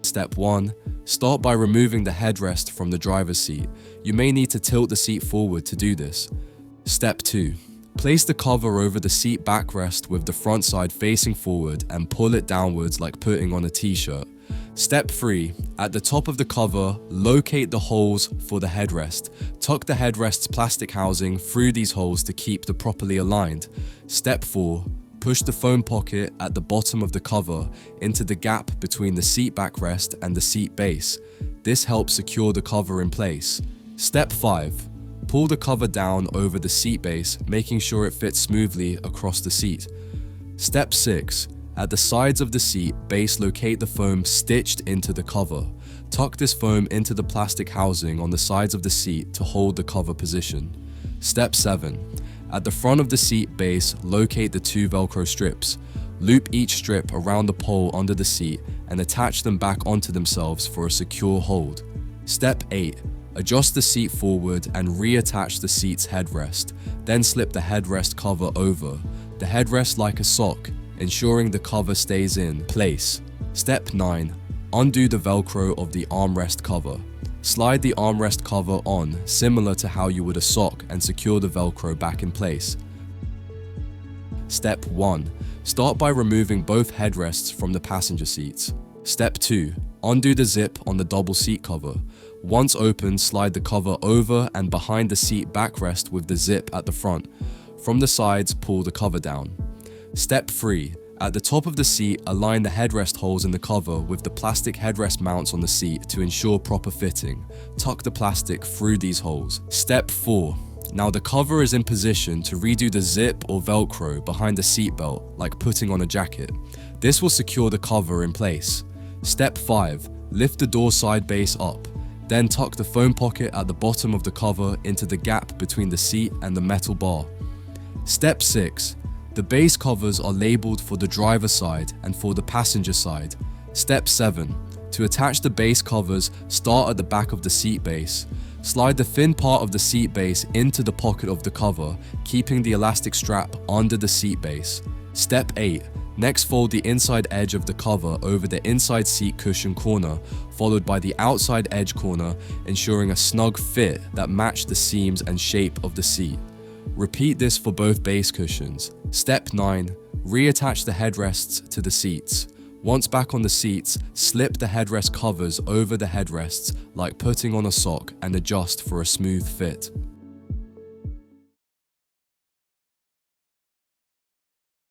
Step 1. Start by removing the headrest from the driver's seat. You may need to tilt the seat forward to do this. Step 2. Place the cover over the seat backrest with the front side facing forward and pull it downwards like putting on a t-shirt. Step 3. At the top of the cover, locate the holes for the headrest. Tuck the headrest's plastic housing through these holes to keep them properly aligned. Step 4. Push the foam pocket at the bottom of the cover into the gap between the seat backrest and the seat base. This helps secure the cover in place. Step 5. Pull the cover down over the seat base, making sure it fits smoothly across the seat. Step 6. At the sides of the seat base, locate the foam stitched into the cover. Tuck this foam into the plastic housing on the sides of the seat to hold the cover position. Step 7. At the front of the seat base, locate the 2 Velcro strips. Loop each strip around the pole under the seat and attach them back onto themselves for a secure hold. Step 8. Adjust the seat forward and reattach the seat's headrest. Then slip the headrest cover over the headrest like a sock, ensuring the cover stays in place. Step 9. Undo the Velcro of the armrest cover. Slide the armrest cover on, similar to how you would a sock, and secure the Velcro back in place. Step 1. Start by removing both headrests from the passenger seats. Step 2. Undo the zip on the double seat cover. Once open, slide the cover over and behind the seat backrest with the zip at the front. From the sides, pull the cover down. Step 3. At the top of the seat, align the headrest holes in the cover with the plastic headrest mounts on the seat to ensure proper fitting. Tuck the plastic through these holes. Step 4. Now the cover is in position to redo the zip or Velcro behind the seat belt, like putting on a jacket. This will secure the cover in place. Step 5. Lift the door side base up. Then tuck the foam pocket at the bottom of the cover into the gap between the seat and the metal bar. Step 6. The base covers are labeled for the driver's side and for the passenger side. Step 7. To attach the base covers, start at the back of the seat base. Slide the thin part of the seat base into the pocket of the cover, keeping the elastic strap under the seat base. Step 8. Next, fold the inside edge of the cover over the inside seat cushion corner, followed by the outside edge corner, ensuring a snug fit that matched the seams and shape of the seat. Repeat this for both base cushions. Step 9. Reattach the headrests to the seats. Once back on the seats, slip the headrest covers over the headrests like putting on a sock and adjust for a smooth fit.